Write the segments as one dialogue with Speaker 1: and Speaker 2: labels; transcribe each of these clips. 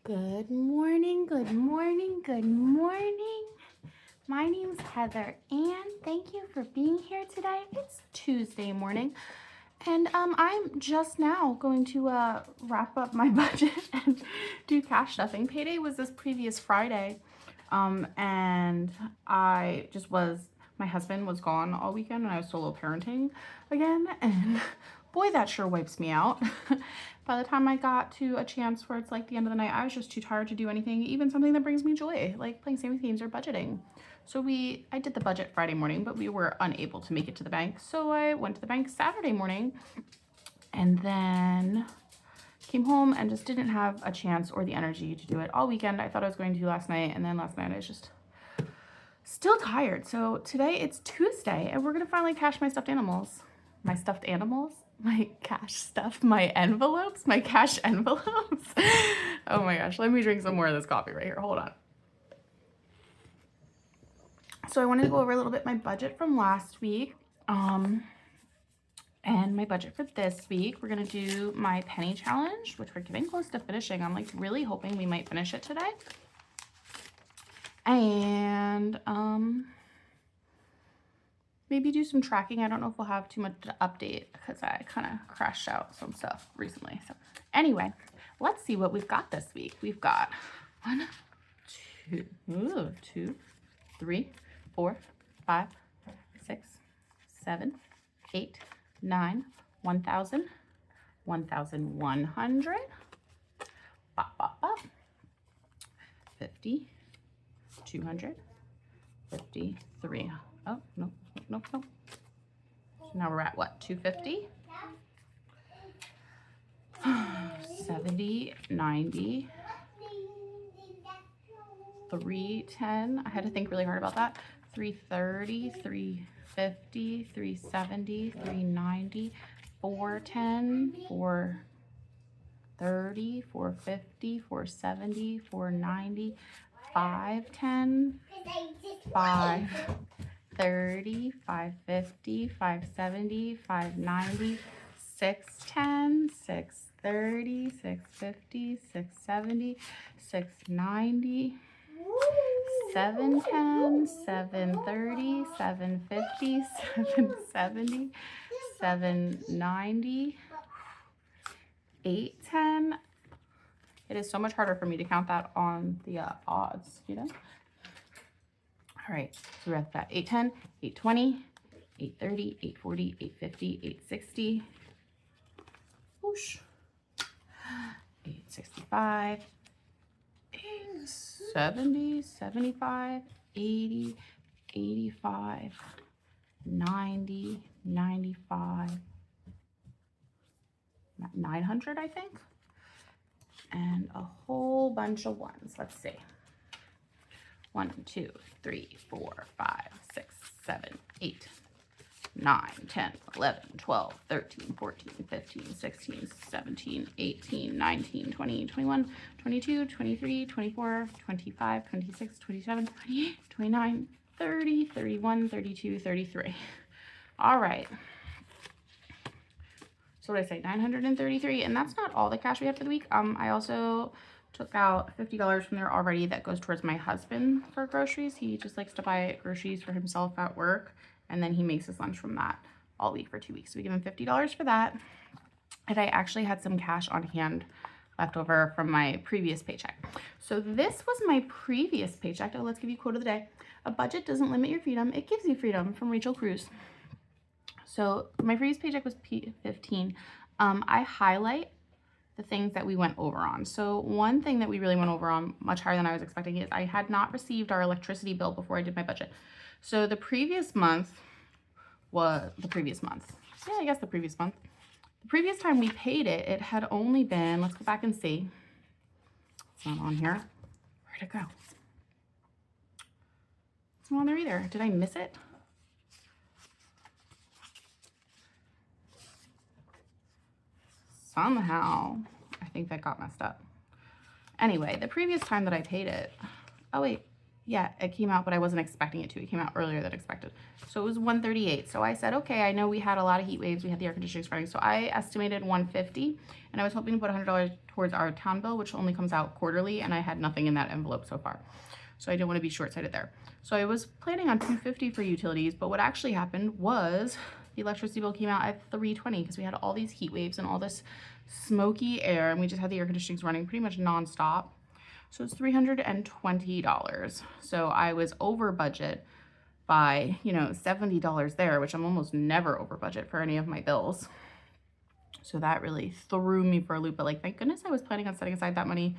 Speaker 1: Good morning, good morning, good morning. My name's Heather, and thank you for being here today. It's Tuesday morning, and I'm just now going to wrap up my budget and do cash stuffing. Payday was this previous Friday, and my husband was gone all weekend, and I was solo parenting again, and boy, that sure wipes me out. By the time I got to a chance where it's like the end of the night, I was just too tired to do anything, even something that brings me joy, like playing savings games or budgeting. So I did the budget Friday morning, but we were unable to make it to the bank. So I went to the bank Saturday morning and then came home and just didn't have a chance or the energy to do it all weekend. I thought I was going to last night, and then last night I was just still tired. So today it's Tuesday, and we're gonna finally cash my stuffed animals. My stuffed animals? My cash stuff, my envelopes, my cash envelopes. Oh my gosh, let me drink some more of this coffee right here. Hold on. So I wanted to go over a little bit my budget from last week. And my budget for this week. We're gonna do my penny challenge, which we're getting close to finishing. I'm like really hoping we might finish it today. And maybe do some tracking. I don't know if we'll have too much to update because I kind of crashed out some stuff recently. So anyway, let's see what we've got this week. We've got 1, 2, 3, 4, 5, 6, 7, 8, 9, 1,000, 1,100, bop, bop, bop, 50, 200, 53. Oh, no. So now we're at what, 250? 70, 90, 310. I had to think really hard about that. 330, 350, 370, 390, 410, 430, 450, 470, 490, 510, 530, 550, 570, 590, 610, 630, 650, 670, 690, 710, 730, 750, 770, 790, 810. It is so much harder for me to count that on the odds, you know? All right, so we're at that 810, 820, 830, 840, 850, 860, whoosh, 865, 870, 75, 80, 85, 90, 95, 900, I think, and a whole bunch of ones. Let's see. 1, 2, 3, 4, 5, 6, 7, 8, 9, 10, 11, 12, 13, 14, 15, 16, 17, 18, 19, 20, 21, 22, 23, 24, 25, 26, 27, 28, 29, 30, 31, 32, 33. All right. So what did I say? 933, and that's not all the cash we have for the week. I also took out $50 from there already that goes towards my husband for groceries. He just likes to buy groceries for himself at work, and then he makes his lunch from that all week for 2 weeks. So we give him $50 for that. And I actually had some cash on hand left over from my previous paycheck. So this was my previous paycheck. Oh, let's give you quote of the day. A budget doesn't limit your freedom, it gives you freedom, from Rachel Cruz. So my previous paycheck was P15. I highlight the things that we went over on. So one thing that we really went over on, much higher than I was expecting, is I had not received our electricity bill before I did my budget. So the previous month was the previous month. Yeah, I guess the previous month. The previous time we paid it, it had only been, let's go back and see. It's not on here. Where'd it go? It's not on there either. Did I miss it? Somehow, I think that got messed up. Anyway, the previous time that I paid it, oh wait, Yeah, it came out, but I wasn't expecting it to. It came out earlier than expected. So it was 138. So I said, okay, I know we had a lot of heat waves. We had the air conditioning running. So I estimated 150, and I was hoping to put $100 towards our town bill, which only comes out quarterly, and I had nothing in that envelope so far. So I didn't want to be short-sighted there. So I was planning on 250 for utilities, but what actually happened was the electricity bill came out at 320 because we had all these heat waves and all this smoky air, and we just had the air conditioning running pretty much nonstop. So it's $320. So I was over budget by, $70 there, which I'm almost never over budget for any of my bills. So that really threw me for a loop. But like, thank goodness I was planning on setting aside that money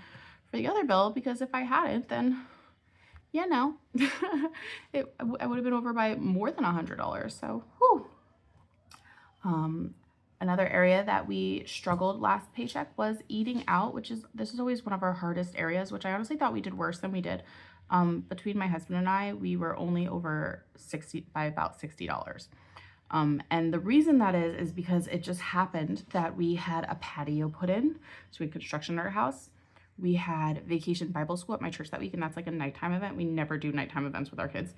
Speaker 1: for the other bill, because if I hadn't, then, I would have been over by more than $100. So, whew. Another area that we struggled last paycheck was eating out, this is always one of our hardest areas, which I honestly thought we did worse than we did. Between my husband and I, we were only over about $60. And the reason that is because it just happened that we had a patio put in. So we had construction at our house. We had vacation Bible school at my church that week, and that's like a nighttime event. We never do nighttime events with our kids.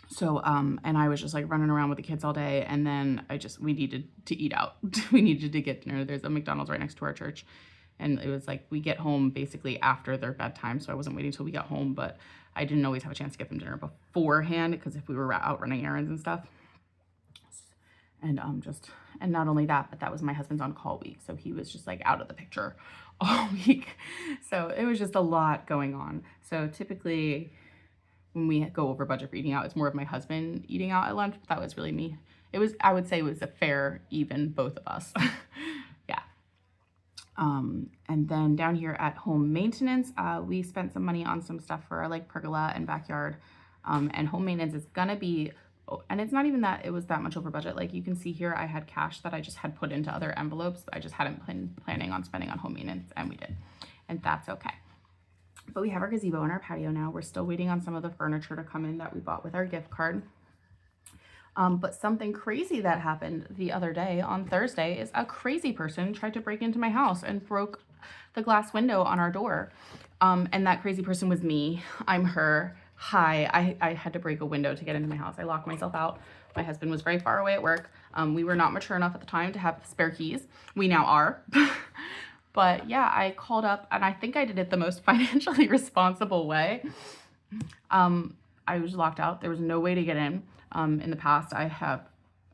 Speaker 1: So, and I was just like running around with the kids all day, and then we needed to eat out. We needed to get dinner. There's a McDonald's right next to our church, and it was like we get home basically after their bedtime, so I wasn't waiting until we got home, but I didn't always have a chance to get them dinner beforehand, because if we were out running errands and stuff. And and not only that, but that was my husband's on-call week, so he was just like out of the picture all week. So it was just a lot going on. So typically, when we go over budget for eating out, it's more of my husband eating out at lunch, but that was really me. I would say it was a fair, even, both of us. Yeah. And then down here at home maintenance, we spent some money on some stuff for our like pergola and backyard. And home maintenance is gonna be, and it's not even that it was that much over budget. Like you can see here, I had cash that I just had put into other envelopes. I just hadn't been planning on spending on home maintenance, and we did. And that's okay. But we have our gazebo and our patio now. We're still waiting on some of the furniture to come in that we bought with our gift card. But something crazy that happened the other day on Thursday is a crazy person tried to break into my house and broke the glass window on our door. And that crazy person was me. I'm her. Hi, I had to break a window to get into my house. I locked myself out. My husband was very far away at work. We were not mature enough at the time to have spare keys. We now are. But yeah, I called up, and I think I did it the most financially responsible way. I was locked out. There was no way to get in. In the past,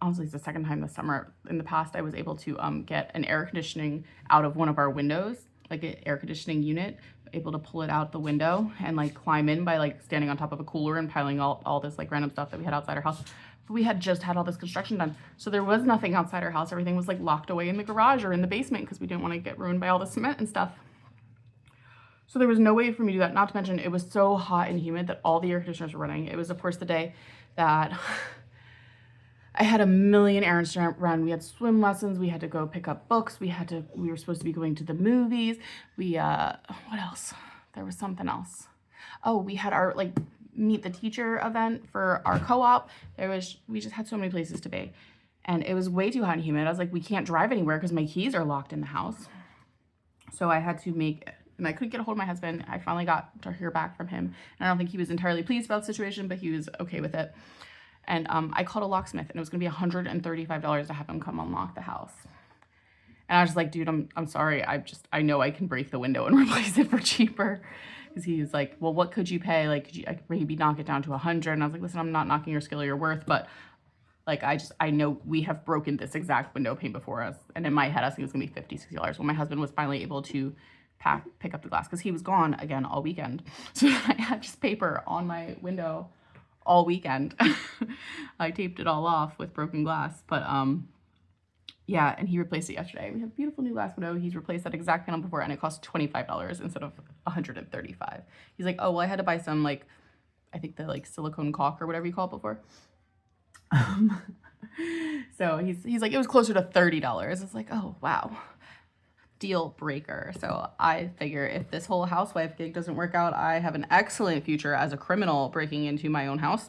Speaker 1: honestly, it's the second time this summer. In the past, I was able to get an air conditioning out of one of our windows, like an air conditioning unit, able to pull it out the window and like climb in by like standing on top of a cooler and piling all this like random stuff that we had outside our house. But we had just had all this construction done, so there was nothing outside our house. Everything was like locked away in the garage or in the basement because we didn't want to get ruined by all the cement and stuff. So there was no way for me to do that. Not to mention, it was so hot and humid that all the air conditioners were running. It was, of course, the day that I had a million errands to run. We had swim lessons. We had to go pick up books. We were supposed to be going to the movies. What else? There was something else. Oh, we had our like meet the teacher event for our co-op. We just had so many places to be. And it was way too hot and humid. I was like, we can't drive anywhere because my keys are locked in the house. So I had to and I couldn't get a hold of my husband. I finally got to hear back from him. And I don't think he was entirely pleased about the situation, but he was okay with it. And I called a locksmith, and it was gonna be $135 to have him come unlock the house. And I was just like, dude, I'm sorry. I know I can break the window and replace it for cheaper. Because he was like, well, what could you pay? Like, could you maybe knock it down to 100? And I was like, listen, I'm not knocking your skill or your worth, but like, I know we have broken this exact window pane before us. And in my head, I was thinking it was gonna be $50, $60. Well, my husband was finally able to pick up the glass because he was gone again all weekend. So I had just paper on my window all weekend. I taped it all off with broken glass, but yeah, and he replaced it yesterday. We have beautiful new glass window. He's replaced that exact panel before, and it cost $25 instead of $135. He's like, oh, well, I had to buy some, like, I think the, like, silicone caulk or whatever you call it before. So he's like, it was closer to $30. It's like, oh, wow. Deal breaker. So I figure if this whole housewife gig doesn't work out, I have an excellent future as a criminal breaking into my own house.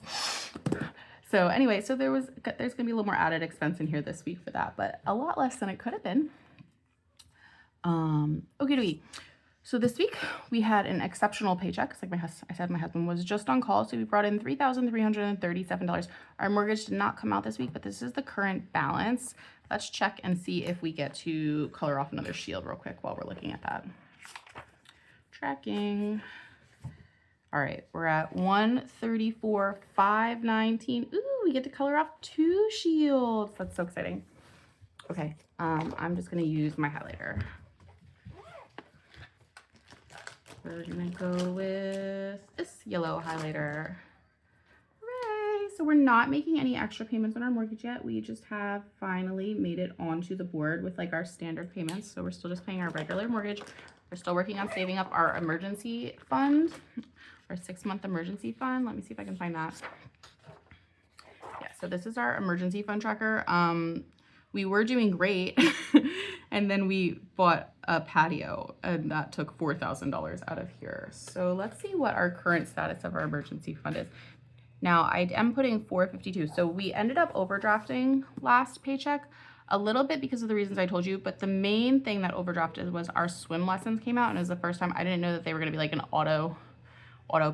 Speaker 1: So anyway, so there's gonna be a little more added expense in here this week for that, but a lot less than it could have been. Okie dokie. So this week we had an exceptional paycheck. Like I said, my husband was just on call, so we brought in $3,337. Our mortgage did not come out this week, but this is the current balance. Let's check and see if we get to color off another shield real quick while we're looking at that. Tracking. All right, we're at 134,519. Ooh, we get to color off 2 shields. That's so exciting. Okay, I'm just gonna use my highlighter. We're gonna go with this yellow highlighter. Hooray! So we're not making any extra payments on our mortgage yet. We just have finally made it onto the board with like our standard payments. So we're still just paying our regular mortgage. We're still working on saving up our emergency fund, our 6-month emergency fund. Let me see if I can find that. Yeah, so this is our emergency fund tracker. We were doing great and then we bought a patio and that took $4,000 out of here. So let's see what our current status of our emergency fund is. Now I am putting 452. So we ended up overdrafting last paycheck a little bit because of the reasons I told you, but the main thing that overdrafted was our swim lessons came out, and it was the first time. I didn't know that they were gonna be like an auto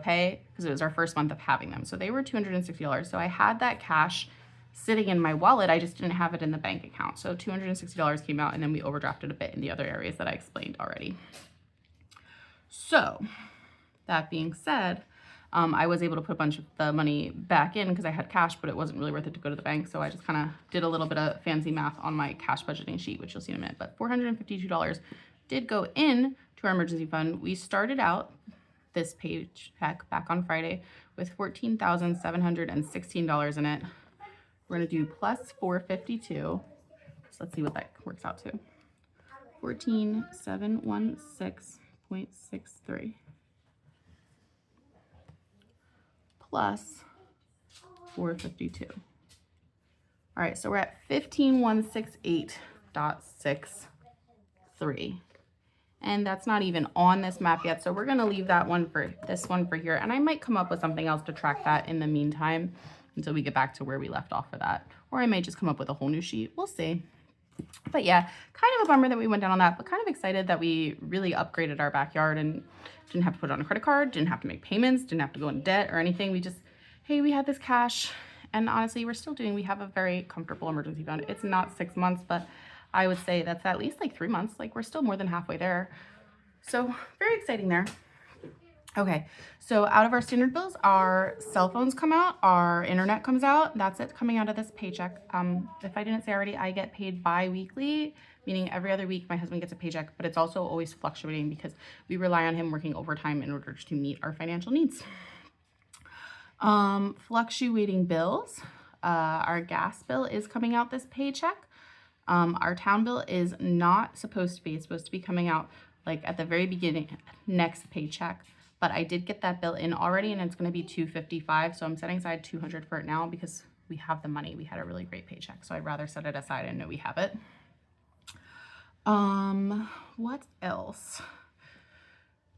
Speaker 1: pay because it was our first month of having them. So they were $260. So I had that cash sitting in my wallet. I just didn't have it in the bank account. So $260 came out, and then we overdrafted a bit in the other areas that I explained already. So that being said, I was able to put a bunch of the money back in because I had cash, but it wasn't really worth it to go to the bank. So I just kind of did a little bit of fancy math on my cash budgeting sheet, which you'll see in a minute. But $452 did go in to our emergency fund. We started out this paycheck back on Friday with $14,716 in it. We're gonna do plus 452. So let's see what that works out to. 14,716.63 plus 452. All right, so we're at 15,168.63. And that's not even on this map yet. So we're gonna leave that one for this one for here. And I might come up with something else to track that in the meantime until we get back to where we left off of that. Or I may just come up with a whole new sheet. We'll see. But yeah, kind of a bummer that we went down on that, but kind of excited that we really upgraded our backyard and didn't have to put it on a credit card, didn't have to make payments, didn't have to go in debt or anything. We just, hey, we had this cash. And honestly, we have a very comfortable emergency fund. It's not 6 months, but I would say that's at least like 3 months. Like we're still more than halfway there. So very exciting there. Okay, so out of our standard bills, our cell phones come out, our internet comes out. That's it coming out of this paycheck. If I didn't say already, I get paid bi-weekly, meaning every other week my husband gets a paycheck, but it's also always fluctuating because we rely on him working overtime in order to meet our financial needs. Fluctuating bills. Our gas bill is coming out this paycheck. Our town bill is not supposed to be. It's supposed to be coming out like at the very beginning, next paycheck. But I did get that bill in already, and it's going to be $255. So I'm setting aside $200 for it now because we have the money. We had a really great paycheck, so I'd rather set it aside and know we have it. What else?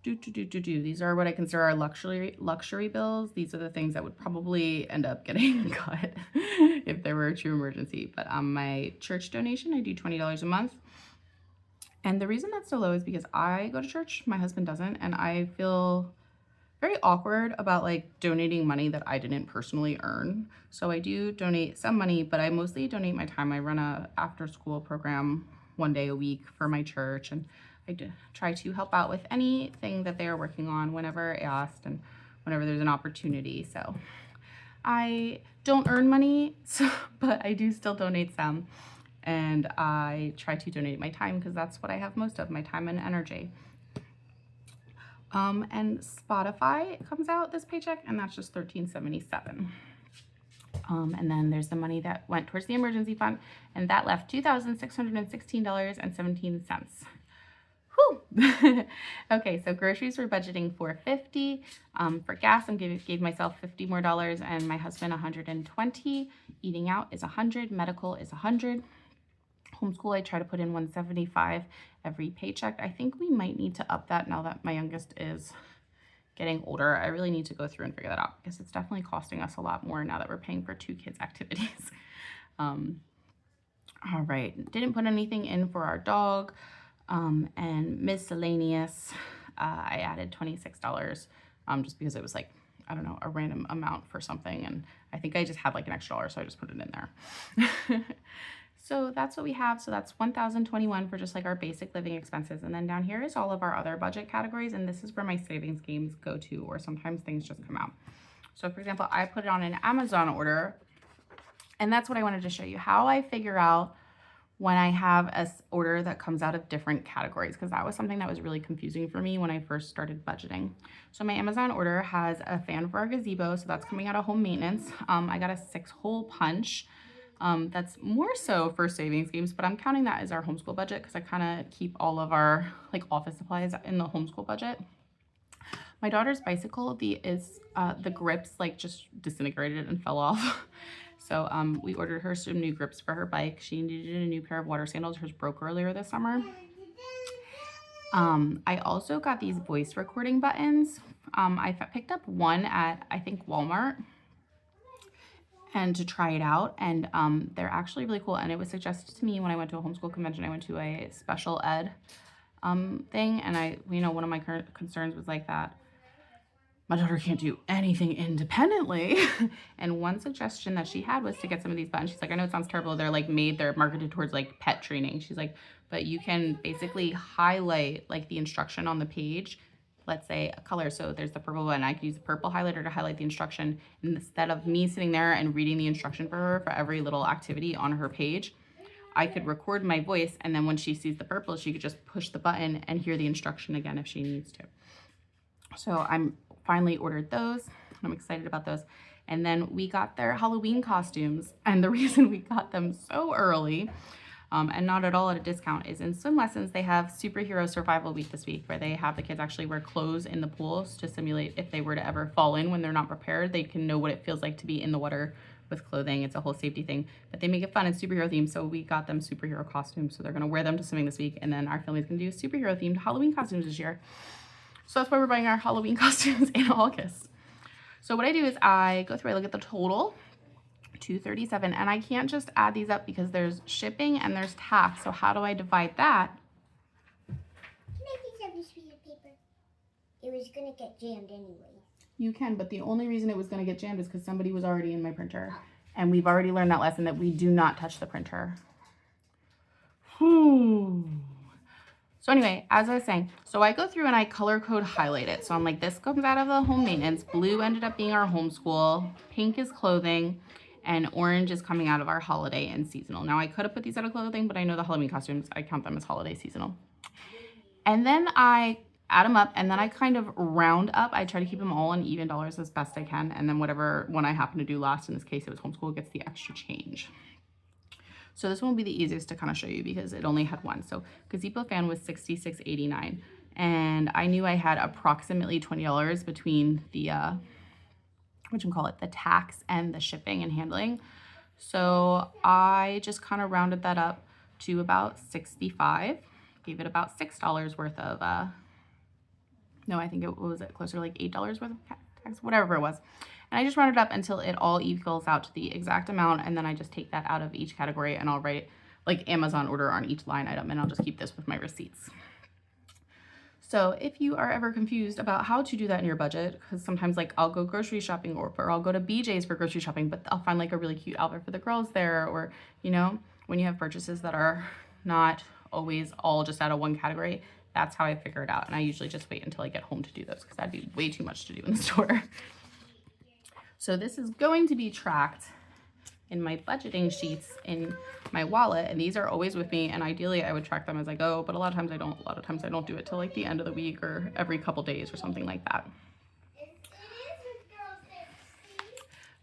Speaker 1: These are what I consider our luxury bills. These are the things that would probably end up getting cut if there were a true emergency. But my church donation, I do $20 a month. And the reason that's so low is because I go to church, my husband doesn't, and I feel very awkward about like donating money that I didn't personally earn. So I do donate some money, but I mostly donate my time. I run a after school program 1 day a week for my church, and I try to help out with anything that they are working on whenever asked and whenever there's an opportunity. So I don't earn money, but I do still donate some. And I try to donate my time because that's what I have most of, my time and energy. And Spotify comes out this paycheck, and that's just $13.77. And then there's the money that went towards the emergency fund, and that left $2,616.17. Whew. Okay, so groceries we're budgeting $450. For gas, I gave myself $50 more, and my husband $120. Eating out is $100. Medical is $100. Homeschool, I try to put in $175 every paycheck. I think we might need to up that now that my youngest is getting older. I really need to go through and figure that out because it's definitely costing us a lot more now that we're paying for 2 kids' activities. All right, didn't put anything in for our dog and miscellaneous. I added $26 just because it was like, I don't know, a random amount for something. And I think I just had like an extra dollar, so I just put it in there. So that's what we have. So that's $1,021 for just like our basic living expenses. And then down here is all of our other budget categories. And this is where my savings games go to, or sometimes things just come out. So for example, I put it on an Amazon order, and that's what I wanted to show you, how I figure out when I have an order that comes out of different categories, because that was something that was really confusing for me when I first started budgeting. So my Amazon order has a fan for our gazebo, so that's coming out of home maintenance. I got a 6-hole punch. That's more so for savings games, but I'm counting that as our homeschool budget because I kind of keep all of our like office supplies in the homeschool budget. My daughter's bicycle, the grips like just disintegrated and fell off. So we ordered her some new grips for her bike. She needed a new pair of water sandals. Hers broke earlier this summer. I also got these voice recording buttons. I picked up one at, I think, Walmart, and to try it out, and they're actually really cool. And it was suggested to me when I went to a homeschool convention. I went to a special ed thing, and one of my current concerns was like that my daughter can't do anything independently. And one suggestion that she had was to get some of these buttons. She's like, I know it sounds terrible. They're marketed towards like pet training. She's like, but you can basically highlight like the instruction on the page. Let's say a color. So there's the purple button. I could use the purple highlighter to highlight the instruction. And instead of me sitting there and reading the instruction for her for every little activity on her page, I could record my voice. And then when she sees the purple, she could just push the button and hear the instruction again if she needs to. So I'm finally ordered those. I'm excited about those. And then we got their Halloween costumes. And the reason we got them so early and not at all at a discount is in swim lessons, they have superhero survival week this week, where they have the kids actually wear clothes in the pools to simulate if they were to ever fall in when they're not prepared, they can know what it feels like to be in the water with clothing. It's a whole safety thing, but they make it fun and superhero themed. So we got them superhero costumes. So they're gonna wear them to swimming this week. And then our family's gonna do superhero themed Halloween costumes this year. So that's why we're buying our Halloween costumes in August. So what I do is I go through, I look at the total, $237, and I can't just add these up because there's shipping and there's tax. So how do I divide that?
Speaker 2: Can I please have this piece of paper? It was gonna get jammed anyway.
Speaker 1: You can, but the only reason it was gonna get jammed is because somebody was already in my printer. And we've already learned that lesson, that we do not touch the printer. So anyway, as I was saying, so I go through and I color code highlight it. So I'm like, this comes out of the home maintenance. Blue ended up being our homeschool. Pink is clothing. And orange is coming out of our holiday and seasonal. Now I could have put these out of clothing, but I know the Halloween costumes, I count them as holiday seasonal. And then I add them up, and then I kind of round up. I try to keep them all in even dollars as best I can. And then whatever one I happen to do last, in this case it was homeschool, gets the extra change. So this one will be the easiest to kind of show you because it only had one. So gazebo fan was $66.89. And I knew I had approximately $20 between the, the tax and the shipping and handling. So I just kind of rounded that up to about 65, gave it about $6 worth of, no, I think it was closer to like $8 worth of tax, whatever it was. And I just round it up until it all equals out to the exact amount. And then I just take that out of each category and I'll write like Amazon order on each line item, and I'll just keep this with my receipts. So if you are ever confused about how to do that in your budget, because sometimes like I'll go grocery shopping or I'll go to BJ's for grocery shopping, but I'll find like a really cute outfit for the girls there, or, you know, when you have purchases that are not always all just out of one category, that's how I figure it out. And I usually just wait until I get home to do those because that'd be way too much to do in the store. So this is going to be tracked in my budgeting sheets in my wallet, and these are always with me, and ideally I would track them as I go, but a lot of times I don't. A lot of times I don't do it till like the end of the week or every couple days or something like that.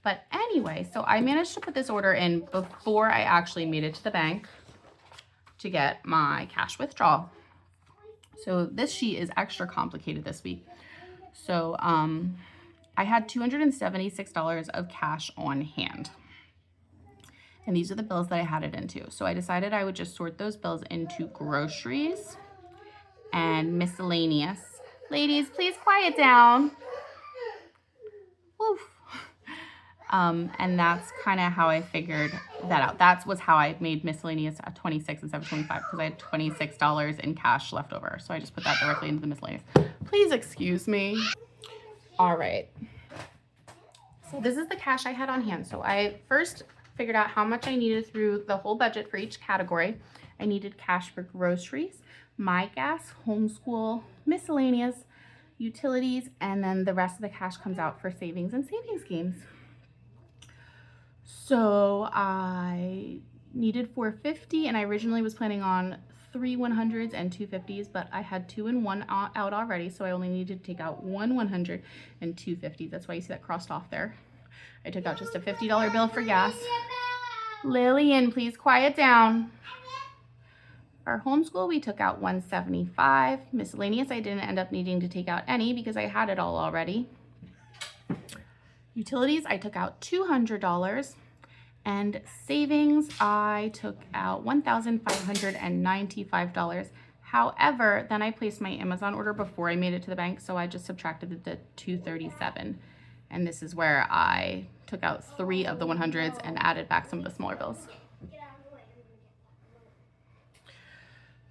Speaker 1: But anyway, so I managed to put this order in before I actually made it to the bank to get my cash withdrawal. So this sheet is extra complicated this week. So I had $276 of cash on hand. And these are the bills that I had it into. So I decided I would just sort those bills into groceries and miscellaneous. Ladies, please quiet down. Woof. And that's kind of how I figured that out. That was how I made miscellaneous at 26 instead of 25 because I had $26 in cash left over. So I just put that directly into the miscellaneous. Please excuse me. All right. So this is the cash I had on hand. So I first figured out how much I needed through the whole budget for each category. I needed cash for groceries, my gas, homeschool, miscellaneous, utilities, and then the rest of the cash comes out for savings and savings games. So I needed 450, and I originally was planning on 3 100s and 250s, but I had 2 and 1 out already, so I only needed to take out 1 100 and 250. That's why you see that crossed off there. I took out just a $50 bill for gas. Lillian, please quiet down. Our homeschool, we took out 175. Miscellaneous, I didn't end up needing to take out any because I had it all already. Utilities, I took out $200. And savings, I took out $1,595. However, then I placed my Amazon order before I made it to the bank, so I just subtracted the $237. And this is where I took out 3 of the 100s and added back some of the smaller bills.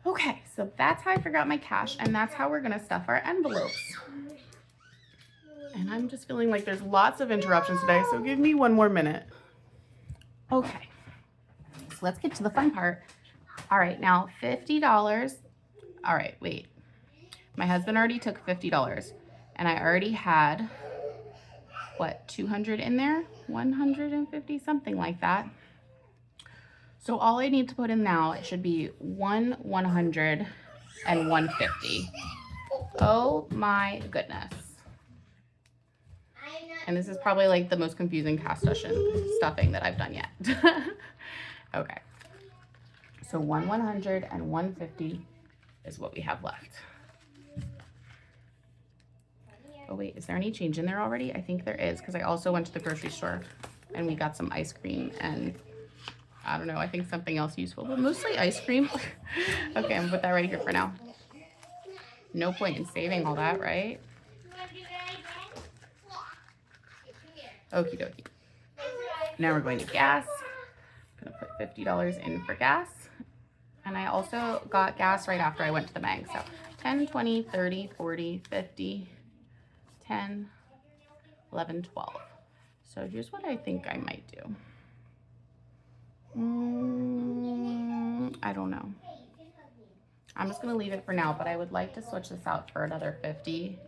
Speaker 1: Okay, so that's how I figured out my cash, and that's how we're gonna stuff our envelopes. And I'm just feeling like there's lots of interruptions today, so give me one more minute. Okay, so let's get to the fun part. All right, now $50. All right, wait. My husband already took $50, and I already had, what, 200 in there? 150, something like that. So all I need to put in now, it should be 1 100 and 150. Oh my goodness. And this is probably like the most confusing cash stuffing that I've done yet. Okay. So 1 100 and 150 is what we have left. Oh wait, is there any change in there already? I think there is, because I also went to the grocery store and we got some ice cream and I don't know, I think something else useful, but mostly ice cream. Okay, I'm gonna put that right here for now. No point in saving all that, right? Okie dokie. Now we're going to gas. I'm gonna put $50 in for gas. And I also got gas right after I went to the bank. So 10, 20, 30, 40, 50, 10, 11, 12. So here's what I think I might do. I don't know. I'm just gonna leave it for now, but I would like to switch this out for another 50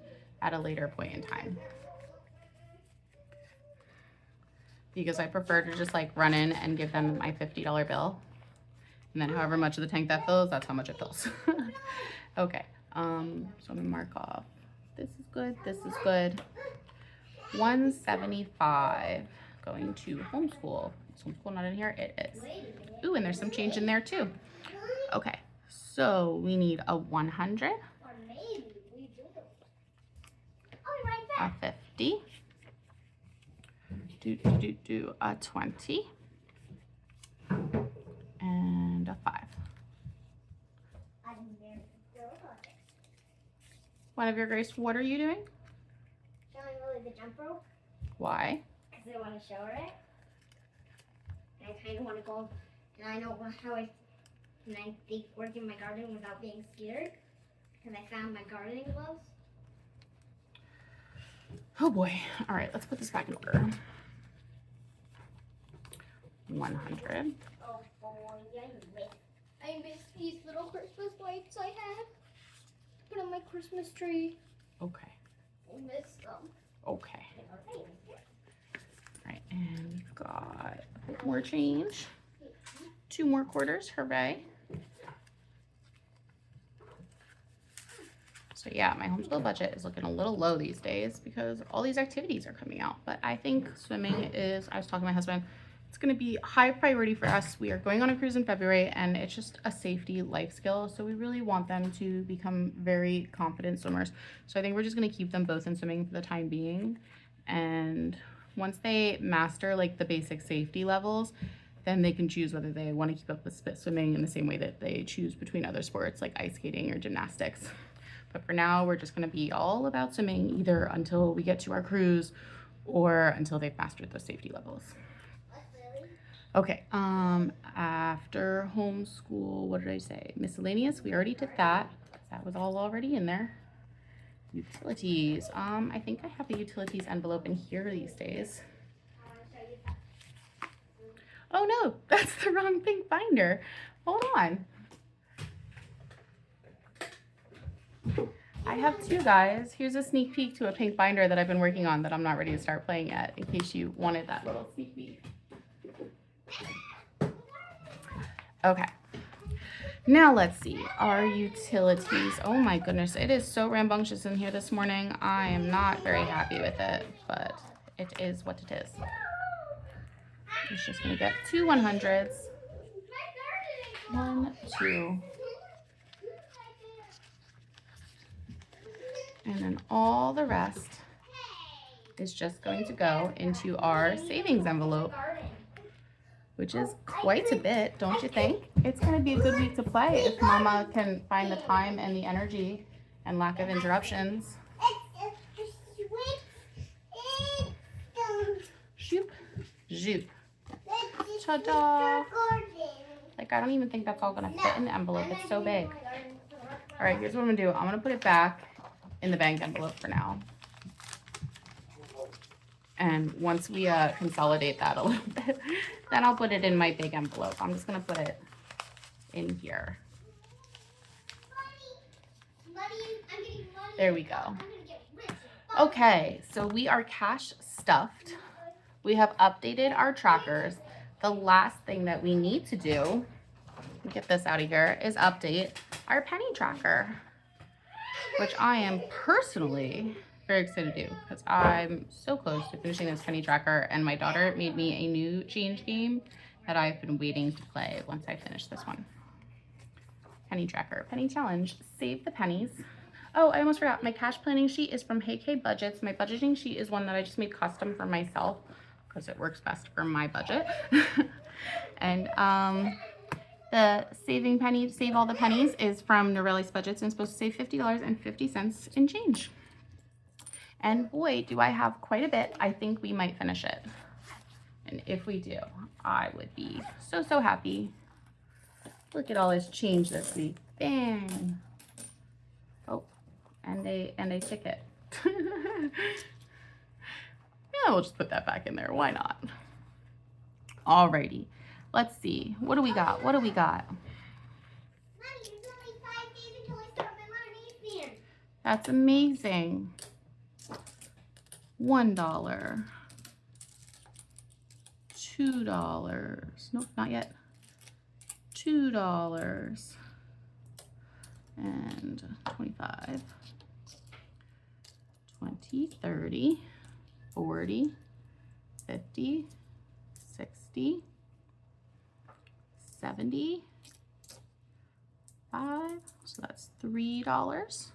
Speaker 1: at a later point in time. Because I prefer to just like run in and give them my $50 bill. And then however much of the tank that fills, that's how much it fills. Okay, so I'm gonna mark off. This is good, this is good. 175 going to homeschool. Is homeschool not in here? It is. Ooh, and there's some change in there too. Okay, so we need a 100, a 50, a 20, and a 5. One of your Grace, what are you doing?
Speaker 2: Showing Lily the jump rope.
Speaker 1: Why?
Speaker 2: Because I want to show her it. And I kind of want to go, and I know how I think work in my garden without being scared. Because I found my gardening gloves.
Speaker 1: Oh boy. All right, let's put this back in order. 100.
Speaker 2: Oh boy, I missed these little Christmas lights I had. Put on my Christmas tree.
Speaker 1: Okay.
Speaker 2: I missed them.
Speaker 1: Okay. All right, and we've got a bit more change. 2 more quarters, hooray. So yeah, my homeschool budget is looking a little low these days because all these activities are coming out. But I think swimming is, I was talking to my husband, it's going to be high priority for us. We are going on a cruise in February and it's just a safety life skill. So we really want them to become very confident swimmers. So I think we're just going to keep them both in swimming for the time being. And once they master like the basic safety levels, then they can choose whether they want to keep up with swimming in the same way that they choose between other sports like ice skating or gymnastics. But for now, we're just going to be all about swimming either until we get to our cruise or until they've mastered those safety levels. Okay, after homeschool, what did I say? Miscellaneous, we already did that. That was all already in there. Utilities, I think I have a utilities envelope in here these days. Oh no, that's the wrong pink binder. Hold on. I have two, guys. Here's a sneak peek to a pink binder that I've been working on that I'm not ready to start playing yet, in case you wanted that little sneak peek. Okay. Now let's see, our utilities. Oh my goodness, it is so rambunctious in here this morning. I am not very happy with it, but it is what it is. I'm just gonna get two 100s. 1, 2. And then all the rest is just going to go into our savings envelope, which is quite a bit, don't you think? It's going to be a good week to play if Mama can find the time and the energy and lack of interruptions. Shoop, zoop. Ta-da! Like, I don't even think that's all going to fit in the envelope. It's so big. All right, here's what I'm going to do. I'm going to put it back in the bank envelope for now. And once we consolidate that a little bit, then I'll put it in my big envelope. I'm just going to put it in here. There we go. Okay, so we are cash stuffed. We have updated our trackers. The last thing that we need to do, get this out of here, is update our penny tracker, which I am personally very excited to do because I'm so close to finishing this penny tracker, and my daughter made me a new change game that I've been waiting to play once I finish this one. Penny tracker, penny challenge, save the pennies. Oh, I almost forgot, my cash planning sheet is from Hey K Budgets. My budgeting sheet is one that I just made custom for myself because it works best for my budget. And the saving penny, save all the pennies is from Norelli's Budgets and supposed to save $50.50 in change. And boy, do I have quite a bit. I think we might finish it. And if we do, I would be so, so happy. Look at all this change this week. Bang. Oh, and a ticket. Yeah, we'll just put that back in there. Why not? Alrighty. Let's see. What do we got? What do we got?
Speaker 2: Mommy, it's only 5 days until I start my Lemonade Stand.
Speaker 1: That's amazing. $1. $2. Nope, not yet. $2. And 25. 20, 30, 40, 50, 60, 70, 5, so that's $3.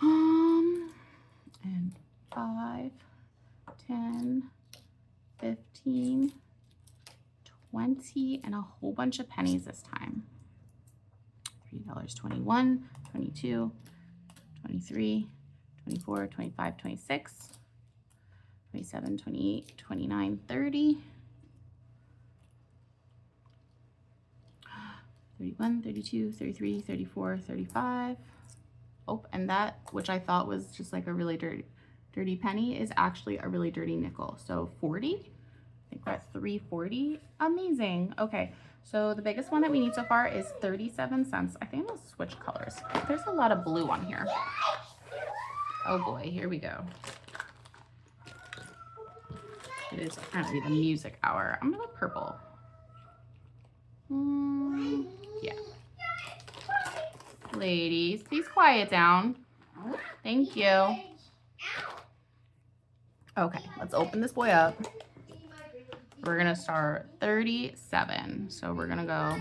Speaker 1: And 5, 10, 15, 20, and a whole bunch of pennies this time. $3.21, 22, 23, 24, 25, 26, 27, 28, 29, 30, 31, 32, 33, 34, 35. Oh, and that, which I thought was just like a really dirty penny, is actually a really dirty nickel. So 40, I think we're at 340. Amazing. Okay, so the biggest one that we need so far is 37 cents. I think I'll switch colors. There's a lot of blue on here. Oh boy, here we go. It is apparently the music hour. I'm gonna go purple. Yeah. Ladies, please quiet down. Thank you. Okay, let's open this boy up. We're gonna start 37. So we're gonna go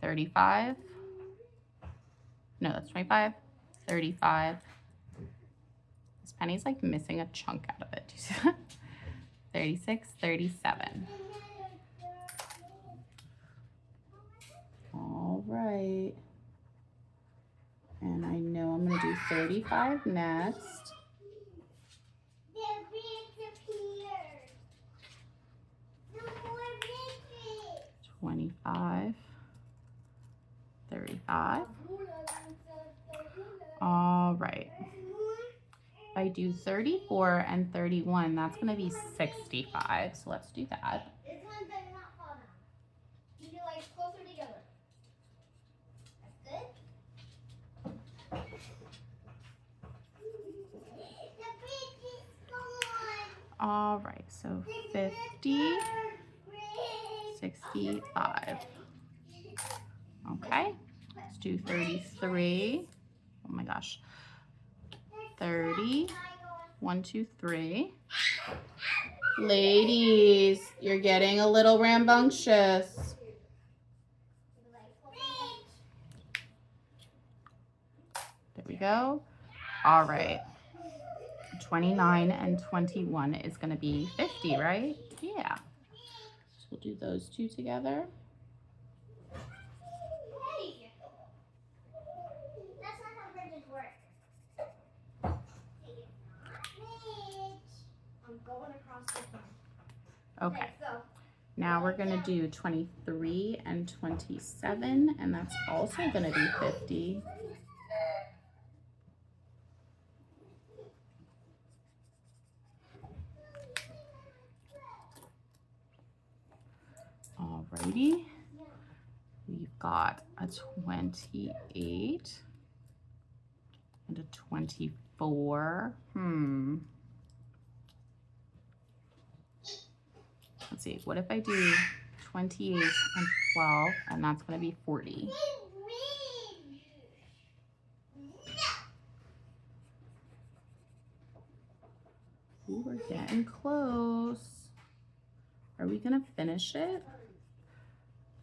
Speaker 1: 35. No, that's 25, 35. This penny's like missing a chunk out of it. Do you see that? 36, 37. All right. And I know I'm gonna do 35 next. 35, 35. All right. If I do 34 and 31, that's going to be 65. So let's do that.
Speaker 2: This one does not fall down. You do like closer together. That's good. The bridge is gone.
Speaker 1: All right. So 50, 65. Okay. Let's do 33. Oh my gosh. 30. 1, 2, 3. Ladies, you're getting a little rambunctious. There we go. All right. 29 and 21 is going to be 50, right? Yeah. So we'll do those two together.
Speaker 2: Hey, that's not how bridges work. I'm going across this one.
Speaker 1: Okay.
Speaker 2: So
Speaker 1: Now we're going to do 23 and 27, and that's also going to be 50. Alrighty. We've got a 28 and a 24. Let's see, what if I do 28 and 12, and that's going to be 40. Ooh, we're getting close. Are we going to finish it?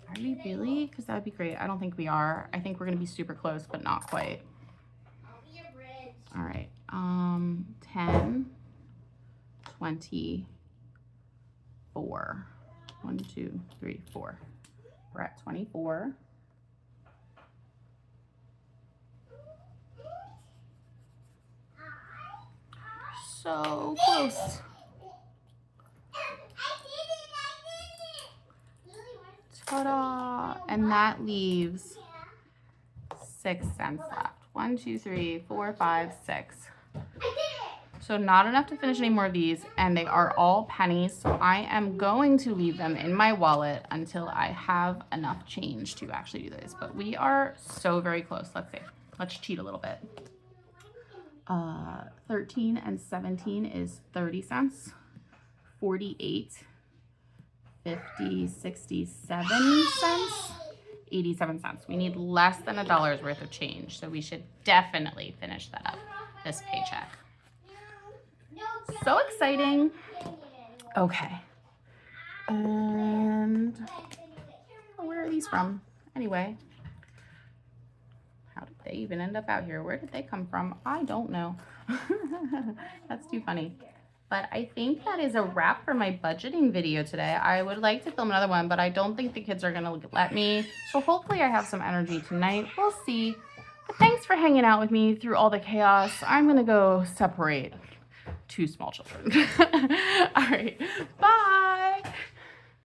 Speaker 1: Are we really? Because that would be great. I don't think we are. I think we're going to be super close, but not quite.
Speaker 2: I'll be a bridge.
Speaker 1: All right. 10, 24. 1, 2, 3, 4. We're at 24. So close. Ta-da! And that leaves 6 cents left. 1, 2, 3, 4, 5, 6. So not enough to finish any more of these, and they are all pennies. So I am going to leave them in my wallet until I have enough change to actually do this. But we are so very close. Let's see. Let's cheat a little bit. 13 and 17 is 30 cents. 48, 50, 67 cents. 87 cents. We need less than $1 worth of change, so we should definitely finish that up this paycheck. So exciting. Okay. And where are these from? Anyway, how did they even end up out here? Where did they come from? I don't know. That's too funny. But I think that is a wrap for my budgeting video today. I would like to film another one, but I don't think the kids are gonna let me. So hopefully I have some energy tonight. We'll see. But thanks for hanging out with me through all the chaos. I'm gonna go separate 2 small children. All right, bye.